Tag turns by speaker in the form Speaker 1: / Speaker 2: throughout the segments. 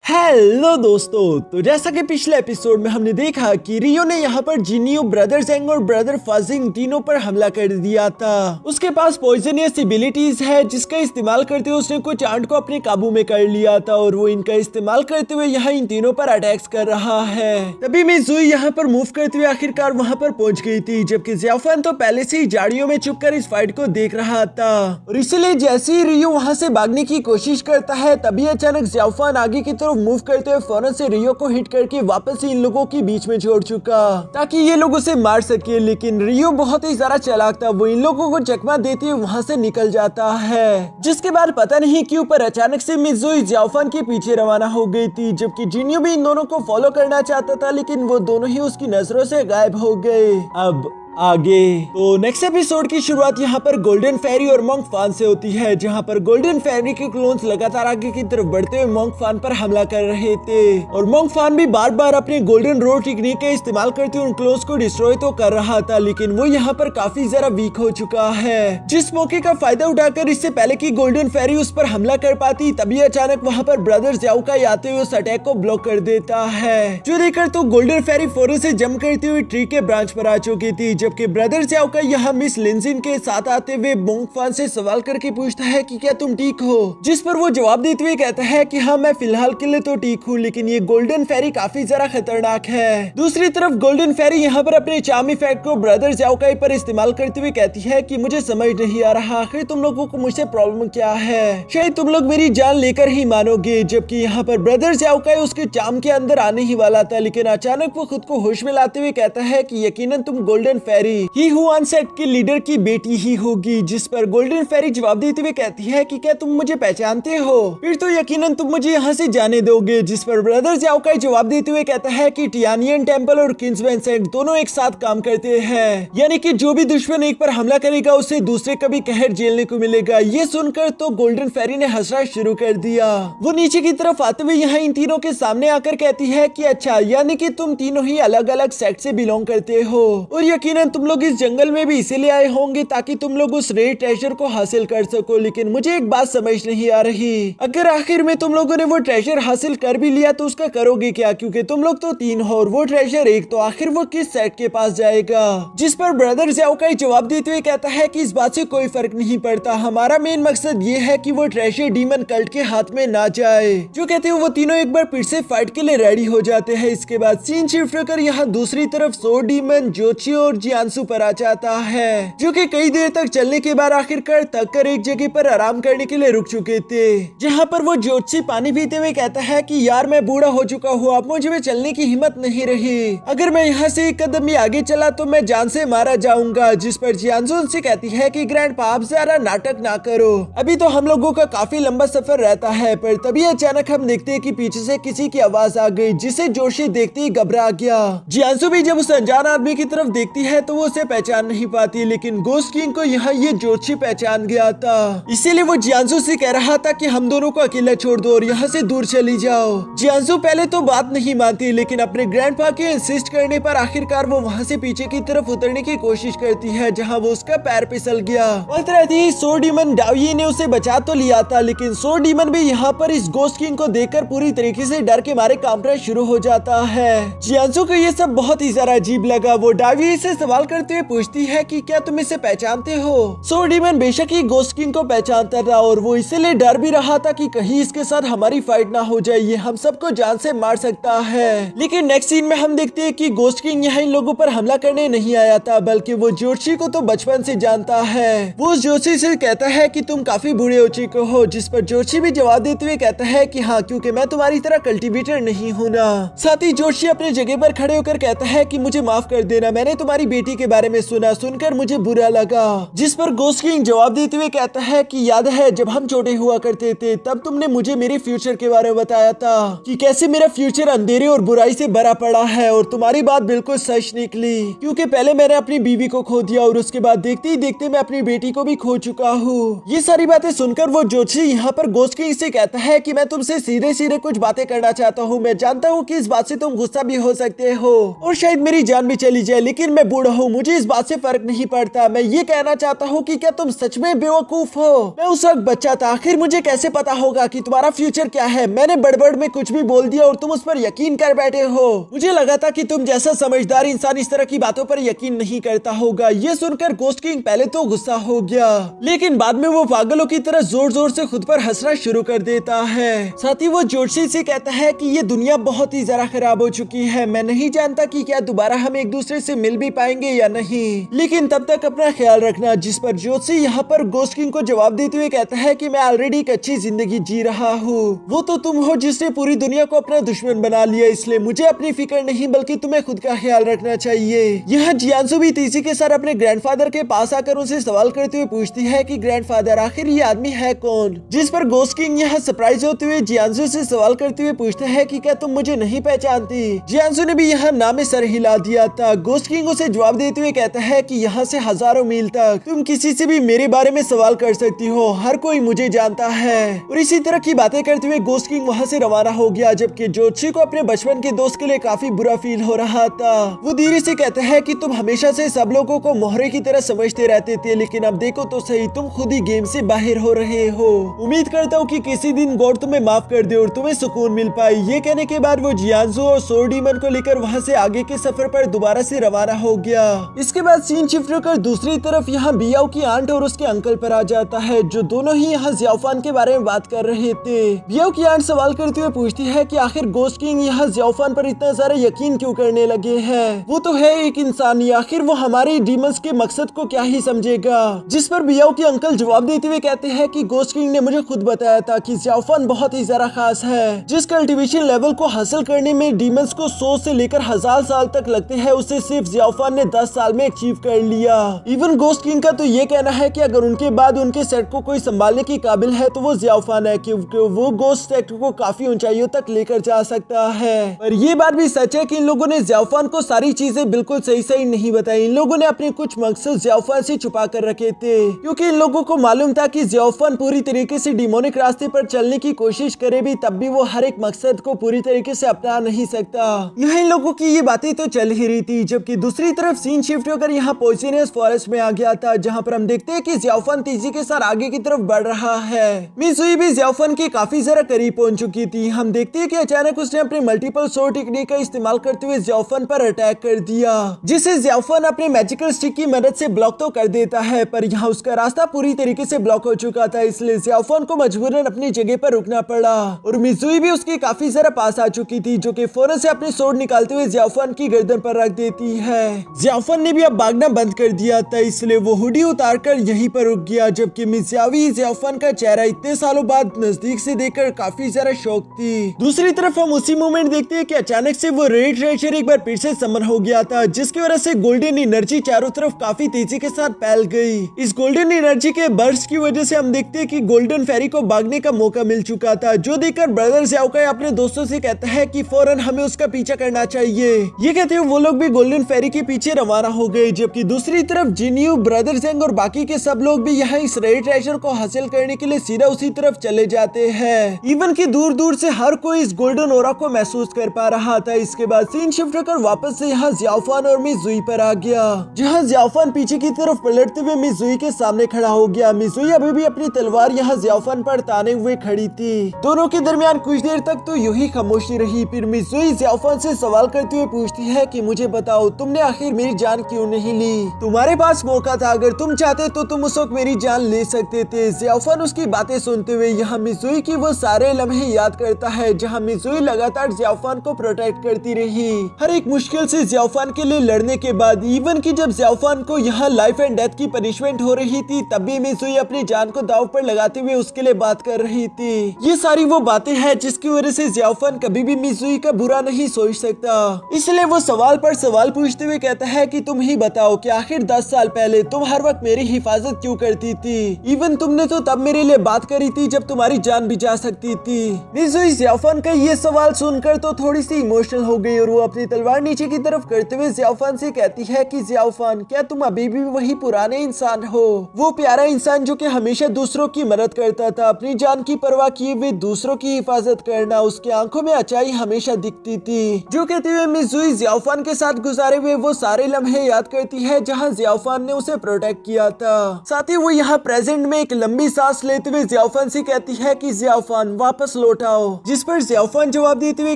Speaker 1: Hello दोस्तों, तो जैसा कि पिछले एपिसोड में हमने देखा कि रियो ने यहाँ पर जिनियो, ब्रदर जेंग और ब्रदर फाजिंग तीनों पर हमला कर दिया था। उसके पास पॉइजनियस एबिलिटीज है जिसका इस्तेमाल करते हुए उसने कुछ आंट को अपने काबू में कर लिया था और वो इनका इस्तेमाल करते हुए यहाँ इन तीनों पर अटैक्स कर रहा है। तभी मिज़ुई यहाँ पर मूव करते हुए आखिरकार वहाँ पर पहुंच गई थी, जबकि ज़ियाओफान तो पहले से ही झाड़ियों में छुपकर इस फाइट को देख रहा था। और इसलिए जैसे ही रियो वहाँ से भागने की कोशिश करता है तभी अचानक ज़ियाओफान आगे की तरफ मूव करते हुए फौरन से रियो को हिट करके वापस इन लोगों के बीच में छोड़ चुका ताकि ये लोग उसे मार सके। लेकिन रियो बहुत ही ज्यादा चालाक था, वो इन लोगों को चकमा देते हुए वहाँ से निकल जाता है। जिसके बाद पता नहीं क्यों पर अचानक से मिज़ुई ज़ियाओफान के पीछे रवाना हो गई थी, जबकि जिनियो भी इन दोनों को फॉलो करना चाहता था लेकिन वो दोनों ही उसकी नजरों से गायब हो गए। अब आगे तो नेक्स्ट एपिसोड की शुरुआत यहाँ पर गोल्डन फेरी और मोंग फान से होती है, जहाँ पर गोल्डन फेरी के क्लोन्स लगातार आगे की तरफ बढ़ते हुए मोंग फान पर हमला कर रहे थे और मोंग फान भी बार बार अपने गोल्डन रोड टेक्निक का इस्तेमाल करते हुए उन क्लोन्स को डिस्ट्रॉय तो कर रहा था, लेकिन वो यहाँ पर काफी ज्यादा वीक हो चुका है। जिस मौके का फायदा उठाकर इससे पहले की गोल्डन फेरी उस पर हमला कर पाती, तभी अचानक वहाँ पर ब्रदर ज़ियाओकाई आते हुए उस अटैक को ब्लॉक कर देता है, जो देखकर तो गोल्डन फेरी फौरन से जंप करते हुए ट्री के ब्रांच पर आ चुकी थी। जबकि ब्रदर ज़ियाओकाई यहाँ मिस लिनजिन के साथ आते हुए मोंग फान से सवाल करके पूछता है कि क्या तुम ठीक हो, जिस पर वो जवाब देते हुए कहता है कि हाँ मैं फिलहाल के लिए तो ठीक हूँ, लेकिन ये गोल्डन फेरी काफी ज्यादा खतरनाक है। दूसरी तरफ गोल्डन फेरी यहाँ पर अपने चार्म इफेक्ट को ब्रदर ज़ियाओकाई पर इस्तेमाल करते हुए कहती है कि मुझे समझ नहीं आ रहा आखिर तुम लोगों को मुझसे प्रॉब्लम क्या है, शायद तुम लोग मेरी जान लेकर ही मानोगे। जबकि यहाँ पर ब्रदर ज़ियाओकाई उसके चार्म के अंदर आने ही वाला था, लेकिन अचानक वो खुद को होश में लाते हुए कहता है कि यकीनन तुम गोल्डन फेरी ही हुआन सेट के लीडर की बेटी ही होगी। जिस पर गोल्डन फेरी जवाब देते हुए कहती है कि क्या तुम मुझे पहचानते हो, फिर तो यकीनन तुम मुझे यहाँ से जाने दोगे। जिस पर ब्रदर ज़ियाओकाई जवाब देते हुए कहता है कि टियानियन टेंपल और किंग्समैन सेट दोनों एक साथ काम करते हैं, यानी कि जो भी दुश्मन एक पर हमला करेगा उसे दूसरे का भी कहर झेलने को मिलेगा। ये सुनकर तो गोल्डन फेरी ने हंसना शुरू कर दिया। वो नीचे की तरफ आते हुए यहाँ इन तीनों के सामने आकर कहती है कि अच्छा, यानी कि तुम तीनों ही अलग अलग सेक्ट से बिलोंग करते हो और यकीनन तुम लोग इस जंगल में भी इसीलिए आए होंगे ताकि तुम लोग उस रेयर ट्रेजर को हासिल कर सको। लेकिन मुझे एक बात समझ नहीं आ रही, अगर आखिर में तुम लोगों ने वो ट्रेजर हासिल कर भी लिया तो उसका करोगे क्या, क्योंकि तुम लोग तो तीन हो और वो ट्रेजर एक, तो आखिर वो किस सेट के पास जाएगा। जिस पर ब्रदर ज़ियाओकाई जवाब देते हुए कहता है कि इस बात से कोई फर्क नहीं पड़ता, हमारा मेन मकसद ये है कि वो ट्रेजर डीमन कल्ट के हाथ में ना जाए। जो कहते हैं वो तीनों एक बार फिर से फाइट के लिए रेडी हो जाते हैं। इसके बाद सीन शिफ्ट होकर यहाँ दूसरी तरफ सो डीमन, जोची और जियांसु पर आ जाता है, जो कि कई देर तक चलने के बाद आखिरकार थक कर एक जगह पर आराम करने के लिए रुक चुके थे, जहाँ पर वो जोची पानी पीते हुए कहता है कि यार मैं बूढ़ा हो चुका हूँ, अब मुझे में चलने की हिम्मत नहीं रही, अगर मैं यहाँ से एक कदम भी आगे चला तो मैं जान से मारा जाऊंगा। जिस पर जियांसु उनसे कहती है कि ग्रैंडपा आप ज्यादा नाटक ना करो, अभी तो हम लोगों का काफी लंबा सफर रहता है। पर तभी अचानक हम देखते हैं कि पीछे से किसी की आवाज आ गई, जिसे जोशी देखते ही घबरा गया। जियांसु भी जब उस अनजान आदमी की तरफ देखती है तो वो उसे पहचान नहीं पाती, लेकिन गोस्ट किंग को यहाँ ये जोशी पहचान गया था, इसीलिए वो जियांसु से कह रहा था कि हम दोनों को अकेला छोड़ दो और यहाँ से दूर चली जाओ। जियांसु पहले तो बात नहीं मानती, लेकिन अपने ग्रैंडपा के इंसिस्ट करने पर आखिरकार वो वहाँ से पीछे की तरफ उतरने की कोशिश करती है, जहाँ वो उसका पैर फिसल गया। वक्त रहती ही सो डीमन डाओई ने उसे बचा तो लिया था, लेकिन सो डीमन भी यहाँ पर इस गोस्ट किंग को देखकर पूरी तरीके से डर के मारे कांपना शुरू हो जाता है। जियांसु को ये सब बहुत ही ज्यादा अजीब लगा। वो डाओई से सवाल करते हुए पूछती है कि क्या तुम इसे पहचानते हो। सो डीमन बेशक ही गोस्ट किंग को पहचानता था और वो इसीलिए डर भी रहा था कि कहीं इसके साथ हमारी फाइट ना हो जाए, ये हम सबको जान से मार सकता है। लेकिन नेक्स्ट सीन में हम देखते हैं कि गोस्ट किंग यहाँ इन लोगों पर हमला करने नहीं आया था, बल्कि वो जोशी को तो बचपन से जानता है। वो जोशी से कहता है कि तुम काफी बूढ़े हो चुके हो, जिस पर जोशी भी जवाब देते हुए कहता है कि हाँ, क्योंकि मैं तुम्हारी तरह कल्टीवेटर नहीं हूँ ना। साथ ही जोशी अपने जगह पर खड़े होकर कहता है कि मुझे माफ कर देना, मैंने तुम्हारी बेटी के बारे में सुना, सुनकर मुझे बुरा लगा। जिस पर गोस्ट किंग जवाब देते हुए कहता है कि याद है जब हम छोटे हुआ करते थे तब तुमने मुझे मेरे फ्यूचर के बारे में बताया था कि कैसे मेरा फ्यूचर अंधेरे और बुराई से भरा पड़ा है, और तुम्हारी बात बिल्कुल सच निकली, क्योंकि पहले मैंने अपनी बीवी को खो दिया और उसके बाद देखते ही देखते मैं अपनी बेटी को भी खो चुका हूँ। ये सारी बातें सुनकर वो जोशी यहाँ पर गोस्ट किंग से कहता है कि मैं तुमसे सीधे सीधे कुछ बातें करना चाहता हूँ। मैं जानता हूँ कि इस बात से तुम गुस्सा भी हो सकते हो और शायद मेरी जान भी चली जाए, लेकिन मैं बूढ़ा बूढ़ा हूँ, मुझे इस बात से फर्क नहीं पड़ता। मैं ये कहना चाहता हूँ कि क्या तुम सच में बेवकूफ हो? मैं उस वक्त बच्चा था, आखिर मुझे कैसे पता होगा कि तुम्हारा फ्यूचर क्या है? मैंने बड़बड़ में कुछ भी बोल दिया और तुम उस पर यकीन कर बैठे हो। मुझे लगा था कि तुम जैसा समझदार इंसान इस तरह की बातों पर यकीन नहीं करता होगा। ये सुनकर गोस्ट किंग पहले तो गुस्सा हो गया, लेकिन बाद में वो पागलों की तरह जोर जोर से खुद पर हंसना शुरू कर देता है। साथ ही वो जोशी से कहता है कि ये दुनिया बहुत ही ज्यादा खराब हो चुकी है। मैं नहीं जानता कि क्या दोबारा हम एक दूसरे से मिल भी पाएंगे या नहीं, लेकिन तब तक अपना ख्याल रखना। जिस पर जोशी यहाँ पर गोस्ट किंग को जवाब देते हुए कहता है कि मैं ऑलरेडी एक अच्छी जिंदगी जी रहा हूँ। वो तो तुम हो जिसने पूरी दुनिया को अपना दुश्मन बना लिया, इसलिए मुझे अपनी फिक्र नहीं बल्कि तुम्हें खुद का ख्याल रखना चाहिए। यह जियांसु भी तेजी के साथ अपने ग्रैंडफादर के पास आकर उनसे सवाल करते हुए पूछती है कि ग्रैंडफादर आखिर ये आदमी है कौन? जिस पर गोस्ट किंग यहाँ सरप्राइज होते हुए जियांसु से सवाल करते हुए पूछते हैं कि क्या तुम मुझे नहीं पहचानती? जियांसु ने भी यहाँ नाम में सर हिला दिया था। गोस्ट किंग उसे जवाब देते हुए कहता है कि यहाँ से हजारों मील तक तुम किसी से भी मेरे बारे में सवाल कर सकती हो, हर कोई मुझे जानता है। और इसी तरह की बातें करते हुए गोस्ट किंग वहाँ से रवाना हो गया, जबकि जोशी को अपने बचपन के दोस्त के लिए काफी बुरा फील हो रहा था। वो धीरे से कहता है कि तुम हमेशा से सब लोगों को मोहरे की तरह समझते रहते थे, लेकिन अब देखो तो सही, तुम खुद ही गेम से बाहर हो रहे हो। उम्मीद करता हूँ कि किसी दिन गॉड तुम्हें माफ कर दे और तुम्हें सुकून मिल पाए। ये कहने के बाद वो जियांसु और सोर्ड डीमन को लेकर वहाँ से आगे के सफर पर दोबारा से रवाना हो गया। इसके बाद सीन शिफ्ट होकर दूसरी तरफ यहाँ बियाओ की आंट और उसके अंकल पर आ जाता है, जो दोनों ही यहाँ ज़ियाओफान के बारे में बात कर रहे थे। बियाओ की आंट सवाल करते हुए पूछती है कि आखिर गोस्ट किंग यहाँ ज़ियाओफान पर इतना सारा यकीन क्यों करने लगे हैं? वो तो है एक इंसान ही, आखिर वो हमारे डीमंस के मकसद को क्या ही समझेगा? जिस पर बियाओ के अंकल जवाब देते हुए कहते हैं कि गोस्ट किंग ने मुझे खुद बताया था कि ज़ियाओफान बहुत ही ज्यादा खास है। जिस कल्टीवेशन लेवल को हासिल करने में डीमंस को 100 से लेकर 1000 साल तक लगते हैं, उसे सिर्फ ज़ियाओफान ने 10 साल में अचीव कर लिया। इवन गोस्ट किंग का तो ये कहना है कि अगर उनके बाद उनके सेट को कोई संभालने की काबिल है तो वो ज़ियाओफान है, क्योंकि वो गोस्ट सेट को काफी ऊंचाइयों तक लेकर जा सकता है। पर ये बात भी सच है कि इन लोगों ने ज़ियाओफान को सारी चीजें बिल्कुल सही नहीं बताई। इन लोगों ने अपने कुछ मकसद ज़ियाओफान से छुपा कर रखे थे, क्योंकि इन लोगों को मालूम था कि ज़ियाओफान पूरी तरीके से डिमोनिक रास्ते पर चलने की कोशिश करे भी तब भी वो हर एक मकसद को पूरी तरीके से अपना नहीं सकता। यहाँ इन लोगों की ये बातें तो चल ही रही थी, जबकि दूसरी तरफ सीन शिफ्ट होकर यहाँ पॉइजनस फॉरेस्ट में आ गया था, जहाँ पर हम देखते हैं कि ज़ियाओफान तेजी के साथ आगे की तरफ बढ़ रहा है। मिज़ुई भी ज़ियाओफान के काफी जरा करीब पहुंच चुकी थी। हम देखते हैं कि अचानक उसने अपने मल्टीपल सोर्ड टेक्निक का इस्तेमाल करते हुए ज़ियाओफान पर अटैक कर दिया, जिसे ज़ियाओफान अपने मैजिकल स्टिक की मदद से ब्लॉक तो कर देता है, पर यहाँ उसका रास्ता पूरी तरीके से ब्लॉक हो चुका था, इसलिए ज़ियाओफान को मजबूरन अपनी जगह पर रुकना पड़ा। और मिज़ुई भी उसके काफी जरा पास आ चुकी थी, जो कि फौरन से अपनी सोर्ड निकालते हुए ज़ियाओफान की गर्दन पर रख देती है। ज़ियाओफान ने भी अब भागना बंद कर दिया था, इसलिए वो हुडी उतारकर यहीं पर रुक गया, जबकि मिज़ावी ज़ियाओफान का चेहरा इतने सालों बाद नजदीक से देखकर काफी ज्यादा शौक थी। दूसरी तरफ हम उसी मोमेंट देखते हैं कि अचानक से वो रेड ट्रेजर एक बार फिर से समन हो गया था, जिसकी वजह से गोल्डन एनर्जी चारों तरफ काफी तेजी के साथ फैल गई। इस गोल्डन एनर्जी के बर्स्ट की वजह से हम देखते हैं कि गोल्डन फेरी को भागने का मौका मिल चुका था, जो देखकर ब्रदर ज़ियाओकाई अपने दोस्तों से कहता है कि फौरन हमें उसका पीछा करना चाहिए। ये कहते हुए वो लोग भी गोल्डन फेरी के पीछे रवाना हो गए, जबकि दूसरी तरफ जिन्यू, ब्रदर ज़ेंग और बाकी के सब लोग भी यहाँ इस रेड ट्रेजर को हासिल करने के लिए सीधा उसी तरफ चले जाते हैं। इवन कि दूर दूर से हर कोई इस गोल्डन ओरा को महसूस कर पा रहा था। इसके बाद सीन शिफ्ट होकर वापस से यहाँ ज़ियाओफान और मिज़ुई पर आ गया, जहाँ ज़ियाओफान पीछे की तरफ पलटते हुए मिज़ुई के सामने खड़ा हो गया। मिज़ुई अभी भी अपनी तलवार यहाँ ज़ियाओफान पर ताने हुए खड़ी थी। दोनों के दरमियान कुछ देर तक तो यूं ही खामोशी रही। फिर मिज़ुई ज़ियाओफान से सवाल करते हुए पूछती है कि मुझे बताओ, तुमने आखिर मेरी जान क्यों नहीं ली? तुम्हारे पास मौका था, अगर तुम चाहते तो तुम उस वक्त मेरी जान ले सकते थे। ज़ियाओफान उसकी बातें सुनते हुए यहाँ मिज़ुई की वो सारे लम्हे याद करता है, जहाँ मिज़ुई लगातार ज़ियाओफान को प्रोटेक्ट करती रही, हर एक मुश्किल से ज़ियाओफान के लिए लड़ने के बाद। इवन कि जब ज़ियाओफान को यहाँ लाइफ एंड डेथ की पनिशमेंट हो रही थी, तब भी मिज़ुई अपनी जान को दांव पर लगाते हुए उसके लिए बात कर रही थी। ये सारी वो बातें हैं जिसकी वजह से ज़ियाओफान कभी भी मिज़ुई का बुरा नहीं सोच सकता। इसलिए वो सवाल पर सवाल पूछते हुए कहता है कि तुम ही बताओ कि आखिर 10 साल पहले तुम हर वक्त मेरी हिफाजत क्यों करती थी? इवन तुमने तो तब मेरे लिए बात करी थी जब तुम्हारी जान भी जा सकती थी। मिज़ुई ज़ियाओफान का ये सवाल सुनकर तो थोड़ी सी इमोशनल हो गई और वो अपनी तलवार नीचे की तरफ करते हुए ज़ियाओफान से कहती है कि ज़ियाओफान, क्या तुम अभी भी वही पुराने इंसान हो? वो प्यारा इंसान जो कि हमेशा दूसरों की मदद करता था, अपनी जान की परवाह किए हुए दूसरों की हिफाजत करना। उसकी आंखों में अच्छाई हमेशा दिखती थी। जो कहते हुए मिज़ुई ज़ियाओफान के साथ गुजारे हुए वो सारे लम्हे याद करती है जहाँ जियाफान ने उसे प्रोटेक्ट किया था। साथ ही वो यहाँ प्रेजेंट में एक लंबी सांस लेते हुए जियाफान से कहती है कि जियाफान वापस लौट आओ, जिस पर जियाफान जवाब देते हुए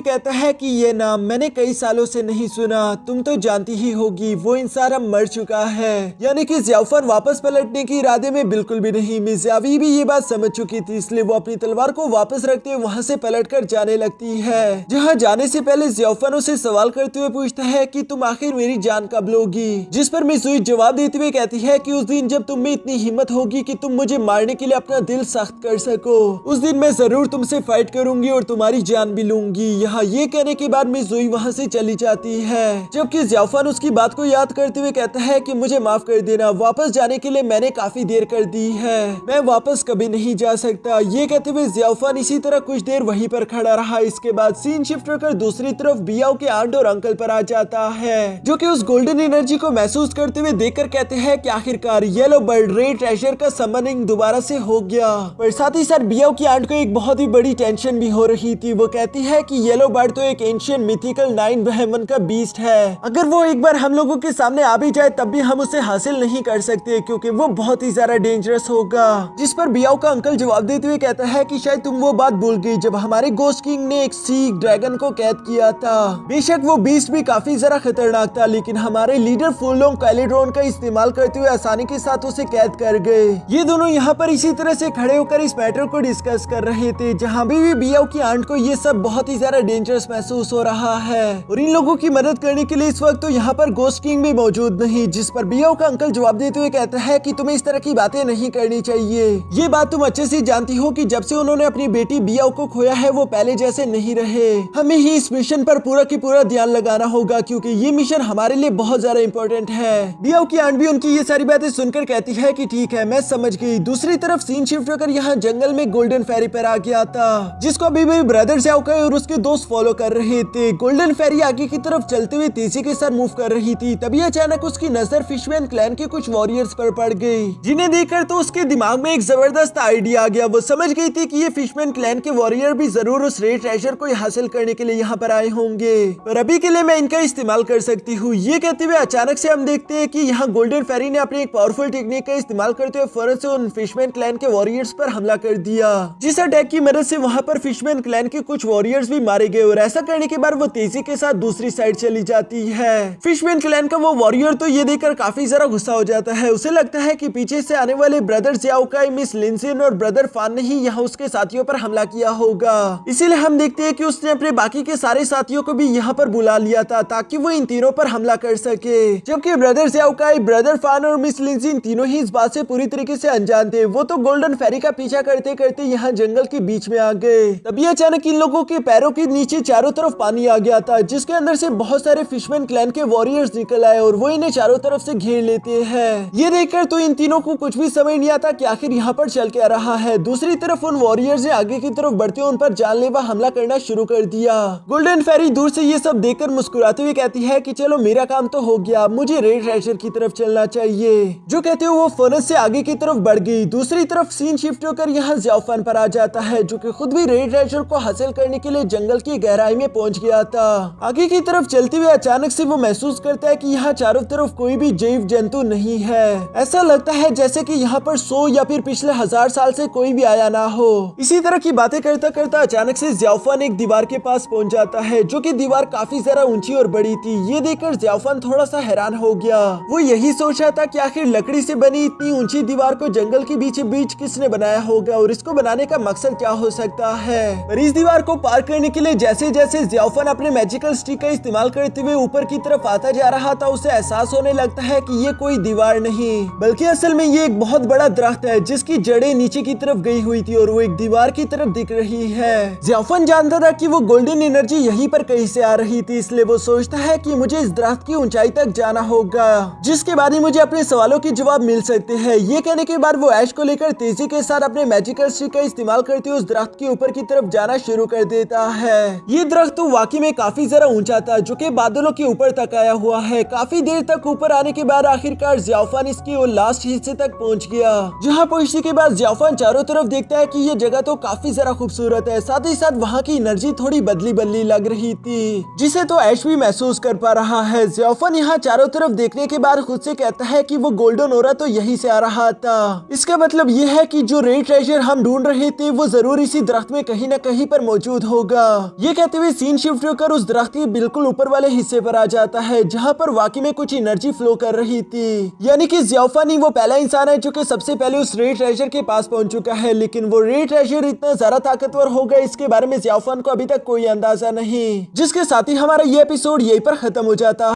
Speaker 1: कहता है कि ये नाम मैंने कई सालों से नहीं सुना, तुम तो जानती ही होगी वो इंसान अब मर चुका है। यानी कि जियाफान वापस पलटने के इरादे में बिल्कुल भी नहीं। मिर्जावी भी ये बात समझ चुकी थी, इसलिए वो अपनी तलवार को वापस रखते हुए वहाँ से पलटकर जाने लगती है। जहाँ जाने से पहले जियाफान उसे सवाल करते हुए पूछता है कि तुम आखिर मेरी जान कब लोगी, जिस पर मिज़ुई जवाब देते हुए कहती है कि उस दिन जब तुम में इतनी हिम्मत होगी कि तुम मुझे मारने के लिए अपना दिल सख्त कर सको, उस दिन मैं जरूर तुमसे फाइट करूंगी और तुम्हारी जान भी लूंगी। यहाँ ये कहने के बाद मिज़ुई वहाँ से चली जाती है, जबकि जियाफान उसकी बात को याद करते हुए कहता है कि मुझे माफ कर देना, वापस जाने के लिए मैंने काफी देर कर दी है, मैं वापस कभी नहीं जा सकता। ये कहते हुए जियाफान इसी तरह कुछ देर वहीं पर खड़ा रहा। इसके बाद सीन शिफ्ट होकर दूसरी तरफ बियाओ के आंट और अंकल पर आ जाता है, जो कि उस गोल्डन एनर्जी को महसूस करते हुए देखकर कहते हैं कि आखिरकार येलो बर्ड रे ट्रेजर का समनिंग दोबारा से हो गया। पर साथ ही साथ बियाओ की आंट को एक बहुत ही बड़ी टेंशन भी हो रही थी। वो कहती है कि येलो बर्ड तो एक एंशिएंट मिथिकल 9 ब्रह्मन का बीस्ट है, अगर वो एक बार हम लोगों के सामने आ भी जाए तब भी हम उसे हासिल नहीं कर सकते क्योंकि वो बहुत ही ज्यादा डेंजरस होगा। जिस पर बियाओ का अंकल जवाब देते हुए कहता है कि शायद तुम वो बात भूल गई जब हमारे गोस्ट किंग ने एक सी ड्रैगन को कैद किया था। बेशक वो बीस्ट भी काफी ज्यादा खतरनाक था, लेकिन हमारे लीडर फुलोंग कैलिड्रोन का इस्तेमाल करते हुए आसानी के साथ उसे कैद कर गए। ये दोनों यहाँ पर इसी तरह से खड़े होकर इस मैटर को डिस्कस कर रहे थे, जहाँ भी बियाओ की आंट को ये सब बहुत ही ज्यादा डेंजरस महसूस हो रहा है और इन लोगों की मदद करने के लिए इस वक्त तो यहाँ पर गोस्ट किंग भी मौजूद नहीं। जिस पर बियाओ का अंकल जवाब देते हुए कहता है कि तुम्हें इस तरह की बातें नहीं करनी चाहिए। ये बात तुम अच्छे से जानती हो कि जब से उन्होंने अपनी बेटी बियाओ को खोया है वो पहले जैसे नहीं रहे। हमें ही इस मिशन पर पूरा की पूरा ध्यान लगाना होगा क्योंकि ये मिशन हमारे लिए बहुत ज्यादा इम्पोर्टेंट है। बियाओ की आंट भी उनकी ये सारी बातें सुनकर कहती है कि ठीक है, मैं समझ गई। दूसरी तरफ सीन शिफ्ट होकर यहाँ जंगल में गोल्डन फेरी पर आ गया था, जिसको अभी भी ब्रदर ज़्याओकाई और उसके दोस्त फॉलो कर रहे थे। गोल्डन फेरी आगे की तरफ चलते हुए तेजी के साथ मूव कर रही थी, तभी अचानक उसकी नजर फिशमैन क्लैन के कुछ वॉरियर्स पर पड़ गई, जिन्हें देखकर तो उसके दिमाग में एक जबरदस्त आइडिया आ गया। वो समझ गई थी कि ये फिशमैन क्लैन के वॉरियर भी जरूर उस रेड ट्रेजर को हासिल करने के लिए यहाँ पर आए होंगे, पर अभी के लिए मैं इनका इस्तेमाल कर सकती हूँ। ये कहते हुए अचानक से हम देखते हैं कि यहाँ गोल्डन फेरी ने अपनी एक पावरफुल टेक्निक का इस्तेमाल करते हुए फौरन से उन फिशमैन क्लैन के वॉरियर्स पर हमला कर दिया, जिस अटैक की मदद से वहाँ पर फिशमैन क्लैन के कुछ वॉरियर्स भी मारे गए और ऐसा करने के बाद वो तेजी के साथ दूसरी साइड चली जाती है। फिशमैन क्लैन का वो वॉरियर तो ये देखकर काफी ज्यादा गुस्सा हो जाता है। उसे लगता है कि पीछे से आने वाले ब्रदर ज़्याओकाई, मिस लिनसिन और ब्रदर फान ने ही यहाँ उसके साथियों पर हमला किया होगा। इसीलिए हम देखते हैं कि उसने अपने बाकी के सारे साथियों को भी यहाँ पर बुला लिया था ताकि वो इन तीनों पर हमला कर सके, जबकि ब्रदर ज़्याओकाई, ब्रदर फान और मिस लिनसिन तीनों ही इस बात से पूरी तरीके से अनजान थे। वो तो गोल्डन फेरी का पीछा करते करते यहाँ जंगल के बीच में आ गए। तभी अचानक इन लोगों के पैरों के नीचे चारों तरफ पानी आ गया था, जिसके अंदर से बहुत सारे फिशमैन क्लैन के वॉरियर्स निकल आए और वो इन्हें चारों तरफ से घेर लेते हैं। ये देखकर तो इन तीनों को कुछ भी समझ नहीं आता कि आखिर यहाँ पर चल क्या रहा है। दूसरी तरफ उन वॉरियर्स ने आगे की तरफ बढ़ते हुए उन पर जानलेवा हमला करना शुरू कर दिया। गोल्डन फेरी दूर से ये सब देखकर मुस्कुराते हुए कहती है कि चलो मेरा काम तो हो गया, मुझे रेड ट्रेजर की तरफ चलना चाहिए। जो कहते हुए वो फौरन से आगे की तरफ बढ़ गई। दूसरी तरफ सीन शिफ्ट होकर यहाँ ज़्याओफान पर आ जाता है, जो कि खुद भी रेड ट्रेजर को हासिल करने के लिए जंगल की गहराई में पहुंच गया था। आगे की तरफ चलते हुए अचानक से वो महसूस करता है कि यहाँ चारों तरफ कोई भी जीव जंतु नहीं है। ऐसा लगता है जैसे कि यहाँ पर 100 या फिर पिछले 1000 साल से कोई भी आया ना हो। इसी तरह की बातें करता करता अचानक से ज़्याओफान एक दीवार के पास पहुंच जाता है, जो कि दीवार काफी ज्यादा ऊंची और बड़ी थी। ये देखकर ज़्याओफान थोड़ा सा हैरान हो गया। वो यही सोच रहा था कि आखिर लकड़ी से बनी इतनी ऊंची दीवार को जंगल के बीच बीच किसने बनाया होगा और इसको बनाने का मकसद क्या हो सकता है। पर इस दीवार को पार करने के लिए जैसे जैसे ज़्याओफान अपने मैजिकल स्टिक का इस्तेमाल करते हुए ऊपर की तरफ आता जा रहा था, उसे एहसास होने लगता है कि ये कोई दीवार नहीं बल्कि असल में ये एक बहुत बड़ा दरख्त है, जिसकी जड़ें नीचे की तरफ गई हुई थी और वो एक दीवार की तरफ दिख रही है। ज़्याओफान जानता था कि वो गोल्डन एनर्जी यहीं पर कहीं से आ रही थी, इसलिए वो सोचता है कि मुझे इस दरख्त की ऊंचाई तक जाना होगा, जिसके बाद ही मुझे अपने सवालों के जवाब मिल सकते हैं। ये कहने के बाद वो ऐश को लेकर तेजी के साथ अपने मैजिकल स्टिक का इस्तेमाल करते हुए उस दरख्त के ऊपर की तरफ जाना शुरू कर देता है। ये दरख्त तो वाकई में काफी ज्यादा ऊंचा था, जो कि बादलों के ऊपर तक आया हुआ है। काफी देर तक ऊपर आने के बाद आखिरकार ज़्याओफान इसके वो लास्ट हिस्से तक पहुंच गया। जहां पहुंचने के बाद ज़्याओफान चारों तरफ देखता है कि ये जगह तो काफी ज्यादा खूबसूरत है, साथ ही साथ वहाँ की एनर्जी थोड़ी बदली बदली लग रही थी, जिसे तो ऐश भी महसूस कर पा रहा है। ज़ियाओफन यहाँ चारों तरफ देखने के बाद खुद से कहता है कि वो गोल्डन ओरा तो यहीं से आ रहा था। इसका मतलब ये है कि जो रेड ट्रेजर हम ढूंढ रहे थे वो जरूर इसी दरख्त में कहीं न कहीं पर मौजूद होगा। ये कहते हुए सीन शिफ्ट होकर उस दरख्त के बिल्कुल ऊपर वाले हिस्से पर आ जाता है जहाँ पर वाकई में कुछ एनर्जी फ्लो कर रही थी। यानी कि ज़ियाओफन ही वो पहला इंसान है जो कि सबसे पहले उस रेड ट्रेजर के पास पहुंच चुका है। लेकिन वो रेड ट्रेजर इतना ज्यादा ताकतवर होगा इसके बारे में ज़ियाओफन को अभी तक कोई अंदाजा नहीं। जिसके साथ ही हमारा ये एपिसोड यहीं पर खत्म हो जाता।